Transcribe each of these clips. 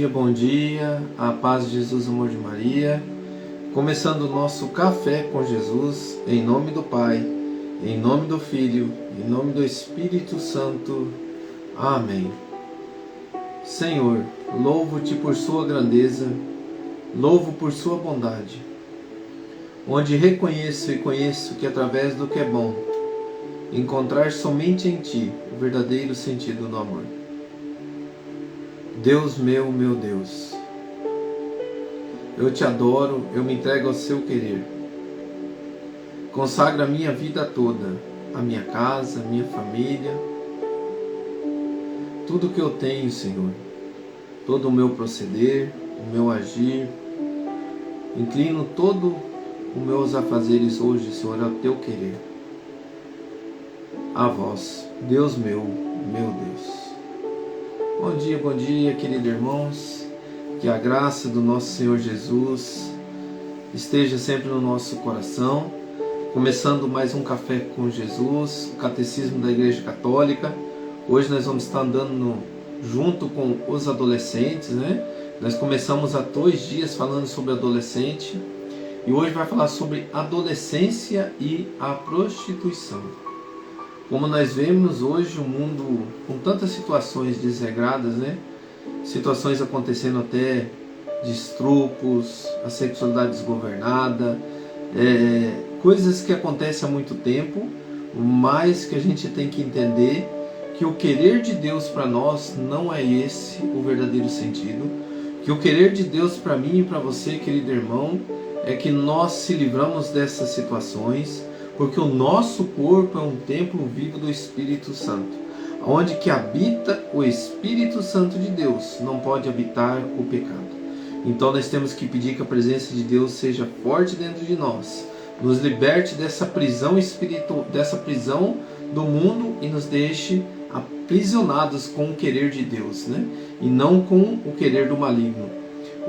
bom dia, a paz de Jesus, amor de Maria. Começando o nosso café com Jesus, em nome do Pai, em nome do Filho, em nome do Espírito Santo. Amém. Senhor, louvo-te por sua grandeza, louvo por sua bondade, onde reconheço e conheço que através do que é bom, encontrar somente em Ti o verdadeiro sentido do amor. Deus meu Deus, eu te adoro, eu me entrego ao seu querer. Consagro a minha vida toda, a minha casa, a minha família, tudo que eu tenho, Senhor, todo o meu proceder, o meu agir. Inclino todo os meus afazeres hoje, Senhor, ao teu querer. A vós, Deus meu Deus. Bom dia, queridos irmãos. Que a graça do nosso Senhor Jesus esteja sempre no nosso coração. Começando mais um Café com Jesus, o Catecismo da Igreja Católica. Hoje nós vamos estar andando junto com os adolescentes, né? Nós começamos há 2 dias falando sobre adolescente e hoje vai falar sobre adolescência e a prostituição. Como nós vemos hoje o mundo com tantas situações desregradas, né? Situações acontecendo até de estupros, a sexualidade desgovernada, coisas que acontecem há muito tempo, mas que a gente tem que entender que o querer de Deus para nós não é esse o verdadeiro sentido, que o querer de Deus para mim e para você, querido irmão, é que nós se livramos dessas situações, porque o nosso corpo é um templo vivo do Espírito Santo, onde que habita o Espírito Santo de Deus, não pode habitar o pecado. Então nós temos que pedir que a presença de Deus seja forte dentro de nós, nos liberte dessa prisão espiritual, dessa prisão do mundo e nos deixe aprisionados com o querer de Deus, né? E não com o querer do maligno.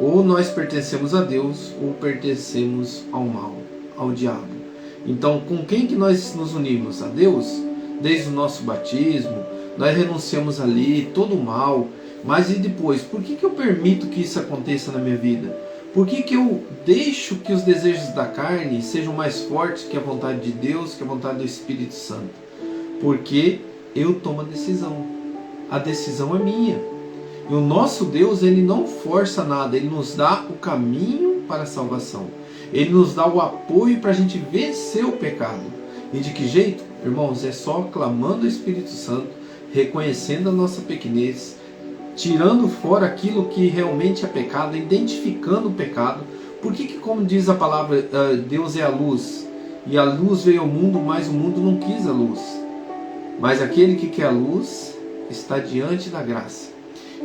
Ou nós pertencemos a Deus ou pertencemos ao mal, ao diabo. Então, com quem que nós nos unimos? A Deus? Desde o nosso batismo, nós renunciamos ali todo o mal. Mas e depois? Por que eu permito que isso aconteça na minha vida? Por que eu deixo que os desejos da carne sejam mais fortes que a vontade de Deus, que a vontade do Espírito Santo? Porque eu tomo a decisão. A decisão é minha. E o nosso Deus, Ele não força nada, Ele nos dá o caminho para a salvação. Ele nos dá o apoio para a gente vencer o pecado. E de que jeito? Irmãos, é só clamando o Espírito Santo, reconhecendo a nossa pequenez, tirando fora aquilo que realmente é pecado, identificando o pecado. Por que como diz a palavra, Deus é a luz, e a luz veio ao mundo, mas o mundo não quis a luz. Mas aquele que quer a luz está diante da graça.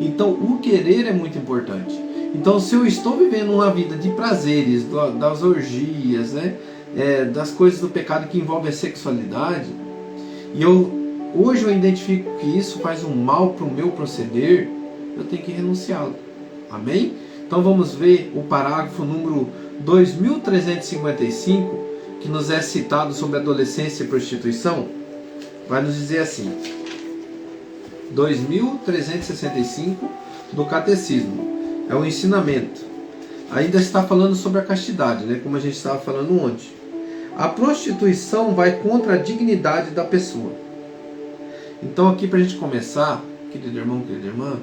Então o querer é muito importante. Então, se eu estou vivendo uma vida de prazeres, das orgias, né, das coisas do pecado que envolvem a sexualidade, e hoje eu identifico que isso faz um mal para o meu proceder, eu tenho que renunciá-lo. Amém? Então vamos ver o parágrafo número 2355, que nos é citado sobre adolescência e prostituição. Vai nos dizer assim, 2365 do Catecismo. É um ensinamento. Ainda está falando sobre a castidade, né? Como a gente estava falando ontem. A prostituição vai contra a dignidade da pessoa. Então aqui para a gente começar, querido irmão, querida irmã,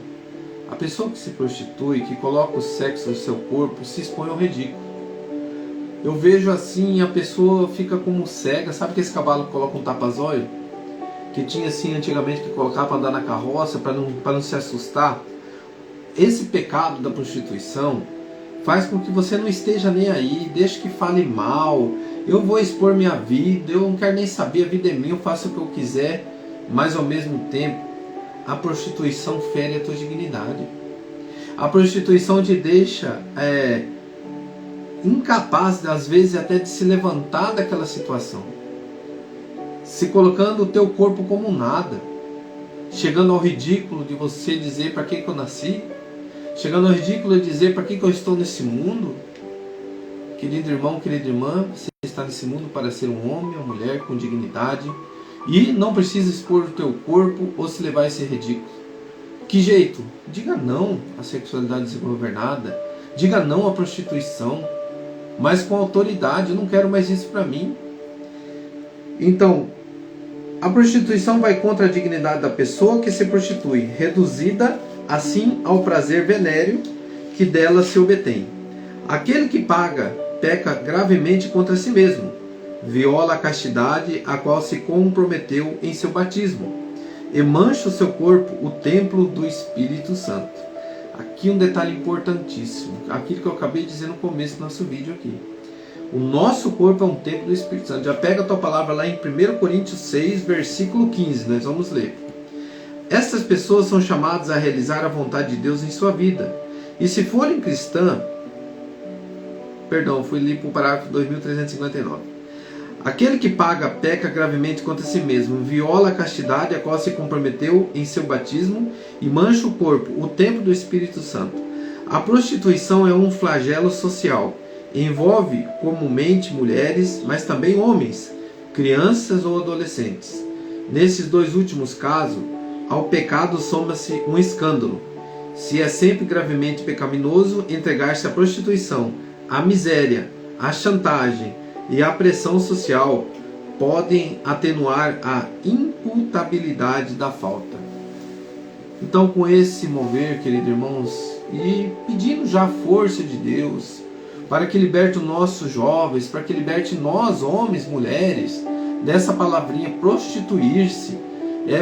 a pessoa que se prostitui, que coloca o sexo no seu corpo, se expõe ao ridículo. Eu vejo assim, a pessoa fica como cega. Sabe que esse cavalo que coloca um tapa-zóio? Que tinha assim antigamente que colocar para andar na carroça, para não se assustar. Esse pecado da prostituição faz com que você não esteja nem aí, deixe que fale mal, eu vou expor minha vida, eu não quero nem saber, a vida é minha, eu faço o que eu quiser, mas ao mesmo tempo, a prostituição fere a tua dignidade. A prostituição te deixa incapaz, às vezes, até de se levantar daquela situação, se colocando o teu corpo como nada, chegando ao ridículo de você dizer para que eu nasci, chegando ao ridículo de dizer para que eu estou nesse mundo. Querido irmão, querida irmã, você está nesse mundo para ser um homem ou mulher com dignidade e não precisa expor o teu corpo ou se levar a esse ridículo. Que jeito? Diga não à sexualidade desgovernada, diga não à prostituição, mas com autoridade. Eu não quero mais isso para mim. Então, a prostituição vai contra a dignidade da pessoa que se prostitui, reduzida assim ao prazer venéreo que dela se obtém. Aquele que paga peca gravemente contra si mesmo, viola a castidade a qual se comprometeu em seu batismo e mancha o seu corpo, o templo do Espírito Santo. Aqui um detalhe importantíssimo, aquilo que eu acabei de dizer no começo do nosso vídeo aqui. O nosso corpo é um templo do Espírito Santo. Já pega a tua palavra lá em 1 Coríntios 6, versículo 15, nós vamos ler. Essas pessoas são chamadas a realizar a vontade de Deus em sua vida. E se forem cristãs, fui ali para o parágrafo 2359. Aquele que paga peca gravemente contra si mesmo, viola a castidade a qual se comprometeu em seu batismo e mancha o corpo, o templo do Espírito Santo. A prostituição é um flagelo social. Envolve comumente mulheres, mas também homens, crianças ou adolescentes. Nesses dois últimos casos, ao pecado soma-se um escândalo. Se é sempre gravemente pecaminoso entregar-se à prostituição, à miséria, à chantagem e à pressão social, podem atenuar a imputabilidade da falta. Então, com esse mover, queridos irmãos, e pedindo já a força de Deus, para que liberte os nossos jovens, para que liberte nós, homens, mulheres, dessa palavrinha prostituir-se.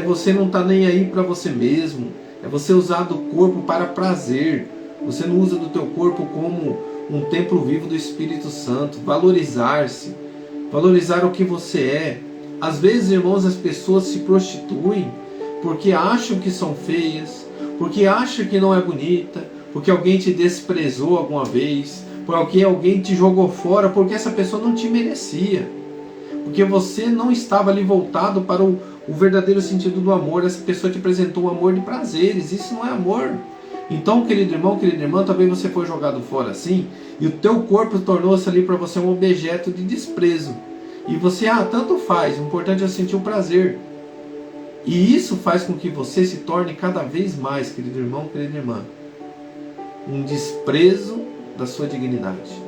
Você não está nem aí para você mesmo. É você usar do corpo para prazer. Você não usa do teu corpo como um templo vivo do Espírito Santo. Valorizar-se. Valorizar o que você é. Às vezes, irmãos, as pessoas se prostituem porque acham que são feias, porque acham que não é bonita, porque alguém te desprezou alguma vez, porque alguém te jogou fora, porque essa pessoa não te merecia, porque você não estava ali voltado para o verdadeiro sentido do amor. Essa pessoa te apresentou um amor de prazeres. Isso não é amor. Então, querido irmão, querida irmã, talvez você foi jogado fora assim, e o teu corpo tornou-se ali para você um objeto de desprezo, e você, tanto faz, o importante é sentir o prazer. E isso faz com que você se torne cada vez mais, querido irmão, querida irmã, um desprezo da sua dignidade,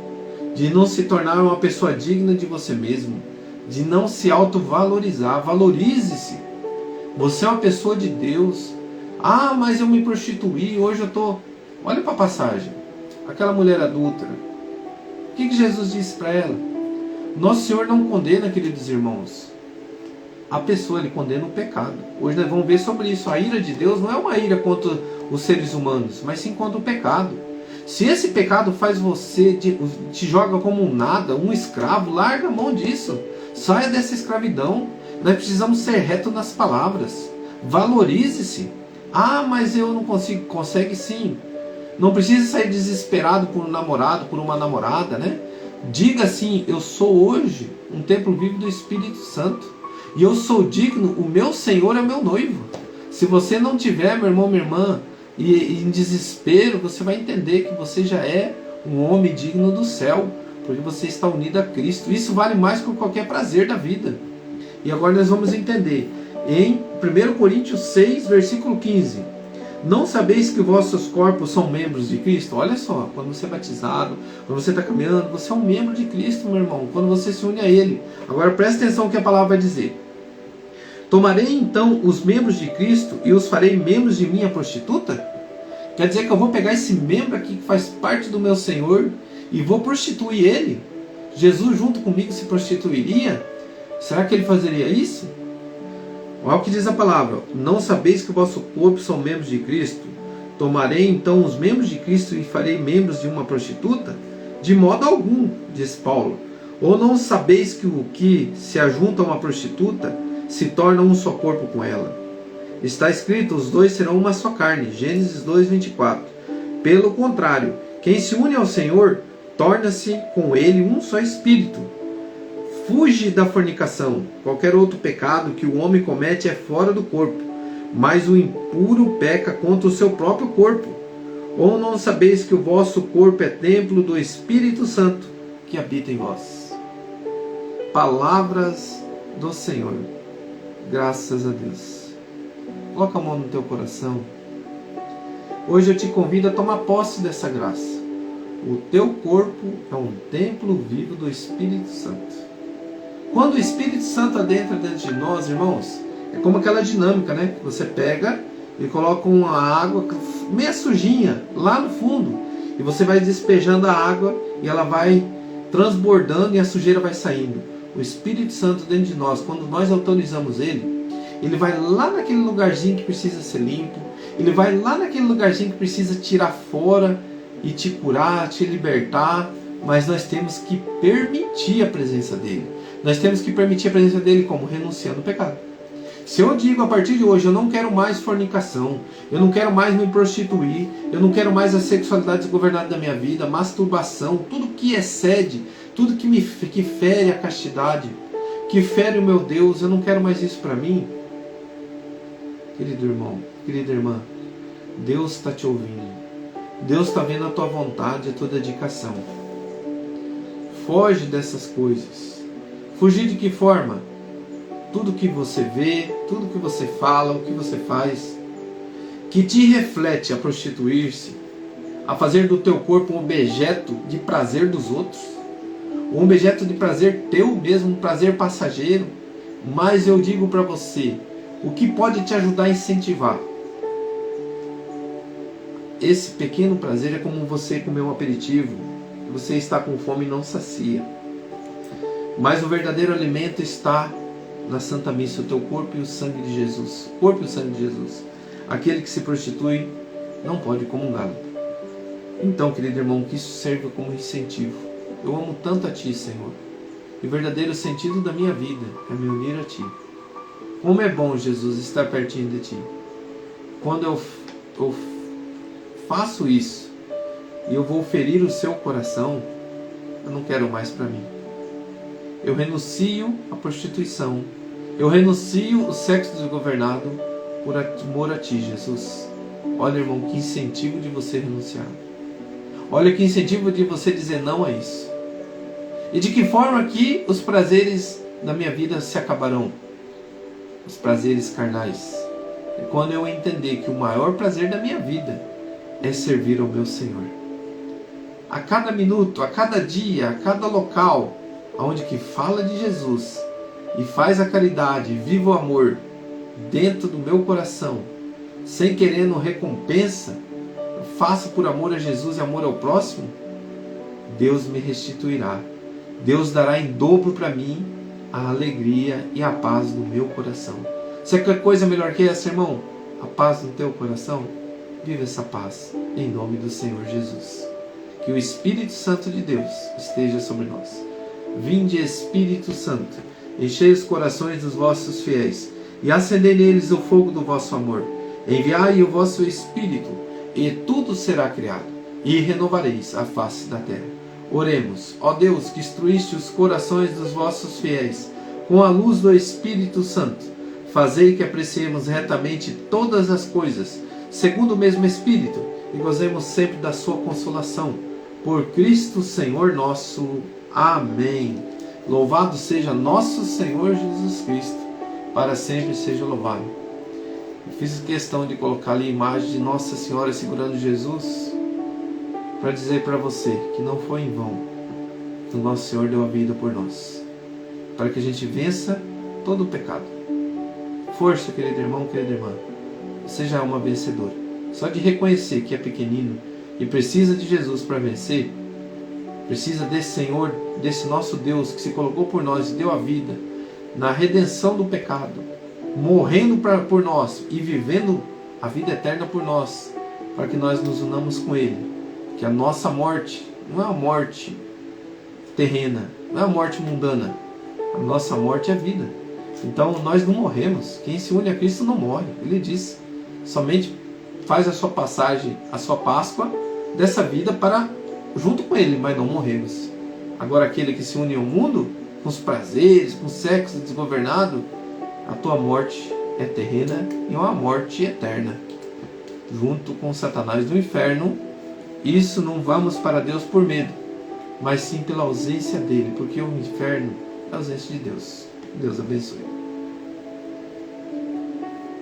de não se tornar uma pessoa digna de você mesmo, de não se autovalorizar. Valorize-se. Você é uma pessoa de Deus. Mas eu me prostituí, hoje eu estou... Olha para a passagem. Aquela mulher adúltera. O que Jesus disse para ela? Nosso Senhor não condena, queridos irmãos, a pessoa, Ele condena o pecado. Hoje nós vamos ver sobre isso. A ira de Deus não é uma ira contra os seres humanos, mas sim contra o pecado. Se esse pecado faz você, te joga como um nada, um escravo, larga a mão disso. Saia dessa escravidão. Nós precisamos ser retos nas palavras. Valorize-se. Mas eu não consigo. Consegue sim. Não precisa sair desesperado por um namorado, por uma namorada, né? Diga assim: eu sou hoje um templo vivo do Espírito Santo. E eu sou digno, o meu Senhor é meu noivo. Se você não tiver, meu irmão, minha irmã, e em desespero, você vai entender que você já é um homem digno do céu, porque você está unido a Cristo. Isso vale mais que qualquer prazer da vida. E agora nós vamos entender. Em 1 Coríntios 6, versículo 15. Não sabeis que vossos corpos são membros de Cristo? Olha só, quando você é batizado, quando você está caminhando, você é um membro de Cristo, meu irmão, quando você se une a Ele. Agora presta atenção no que a palavra vai dizer. Tomarei então os membros de Cristo e os farei membros de minha prostituta? Quer dizer que eu vou pegar esse membro aqui que faz parte do meu Senhor e vou prostituir ele? Jesus junto comigo se prostituiria? Será que ele fazeria isso? Olha o que diz a palavra. Não sabeis que o vosso corpo são membros de Cristo? Tomarei então os membros de Cristo e farei membros de uma prostituta? De modo algum, diz Paulo. Ou não sabeis que o que se ajunta a uma prostituta se torna um só corpo com ela? Está escrito: os dois serão uma só carne. Gênesis 2:24. Pelo contrário, quem se une ao Senhor torna-se com ele um só espírito. Fuge da fornicação. Qualquer outro pecado que o homem comete é fora do corpo, mas o impuro peca contra o seu próprio corpo. Ou não sabeis que o vosso corpo é templo do Espírito Santo que habita em vós? Palavras do Senhor. Graças a Deus. Coloca a mão no teu coração Hoje eu te convido a tomar posse dessa graça. O teu corpo é um templo vivo do Espírito Santo. Quando o Espírito Santo adentra dentro de nós, irmãos, é como aquela dinâmica, né? Você pega e coloca uma água meia sujinha lá no fundo e você vai despejando a água e ela vai transbordando e a sujeira vai saindo. O Espírito Santo dentro de nós, quando nós autorizamos ele vai lá naquele lugarzinho que precisa ser limpo, ele vai lá naquele lugarzinho que precisa tirar fora e te curar, te libertar, mas nós temos que permitir a presença dele. Nós temos que permitir a presença dele como? Renunciando ao pecado. Se eu digo a partir de hoje, eu não quero mais fornicação, eu não quero mais me prostituir, eu não quero mais a sexualidade desgovernada da minha vida, masturbação, tudo que excede, tudo que fere a castidade, que fere o meu Deus, eu não quero mais isso para mim. Querido irmão, querida irmã, Deus está te ouvindo. Deus está vendo a tua vontade, a tua dedicação. Foge dessas coisas. Fugir de que forma? Tudo que você vê, tudo que você fala, o que você faz, que te reflete a prostituir-se, a fazer do teu corpo um objeto de prazer dos outros, um objeto de prazer teu mesmo, um prazer passageiro. Mas eu digo para você, o que pode te ajudar a incentivar esse pequeno prazer é como você comer um aperitivo, você está com fome e não sacia. Mas o verdadeiro alimento está na Santa Missa, o teu corpo e o sangue de Jesus. O corpo e o sangue de Jesus. Aquele que se prostitui não pode comungá-lo. Então, querido irmão, que isso serve como incentivo. Eu amo tanto a Ti, Senhor. E o verdadeiro sentido da minha vida é me unir a Ti. Como é bom, Jesus, estar pertinho de Ti. Quando eu faço isso e eu vou ferir o seu coração, eu não quero mais para mim. Eu renuncio à prostituição. Eu renuncio o sexo desgovernado por amor a Ti, Jesus. Olha, irmão, que incentivo de você renunciar. Olha que incentivo de você dizer não a isso. E de que forma que os prazeres da minha vida se acabarão? Os prazeres carnais. É quando eu entender que o maior prazer da minha vida é servir ao meu Senhor. A cada minuto, a cada dia, a cada local onde que fala de Jesus e faz a caridade, viva o amor dentro do meu coração, sem querendo recompensa, eu faço por amor a Jesus e amor ao próximo, Deus me restituirá. Deus dará em dobro para mim a alegria e a paz no meu coração. Você quer coisa melhor que essa, irmão? A paz no teu coração? Viva essa paz em nome do Senhor Jesus. Que o Espírito Santo de Deus esteja sobre nós. Vinde, Espírito Santo, enchei os corações dos vossos fiéis e acendei neles o fogo do vosso amor. Enviai o vosso Espírito e tudo será criado e renovareis a face da terra. Oremos. Ó Deus, que instruíste os corações dos vossos fiéis com a luz do Espírito Santo, fazei que apreciemos retamente todas as coisas segundo o mesmo Espírito e gozemos sempre da sua consolação. Por Cristo Senhor nosso. Amém. Louvado seja nosso Senhor Jesus Cristo, para sempre seja louvado. Eu fiz questão de colocar ali a imagem de Nossa Senhora segurando Jesus, para dizer para você que não foi em vão que o nosso Senhor deu a vida por nós, para que a gente vença todo o pecado. Força, querido irmão, querida irmã. Você já é uma vencedora. Só de reconhecer que é pequenino e precisa de Jesus para vencer, precisa desse Senhor, desse nosso Deus que se colocou por nós e deu a vida na redenção do pecado, morrendo por nós e vivendo a vida eterna por nós, para que nós nos unamos com Ele. Que a nossa morte não é uma morte terrena, não é uma morte mundana. A nossa morte é vida. Então nós não morremos. Quem se une a Cristo não morre. Ele diz, somente faz a sua passagem, a sua Páscoa dessa vida para junto com Ele, mas não morremos. Agora aquele que se une ao mundo, com os prazeres, com o sexo desgovernado, a tua morte é terrena e é uma morte eterna. Junto com Satanás do inferno, isso não vamos para Deus por medo, mas sim pela ausência dele, porque o inferno é a ausência de Deus. Deus abençoe.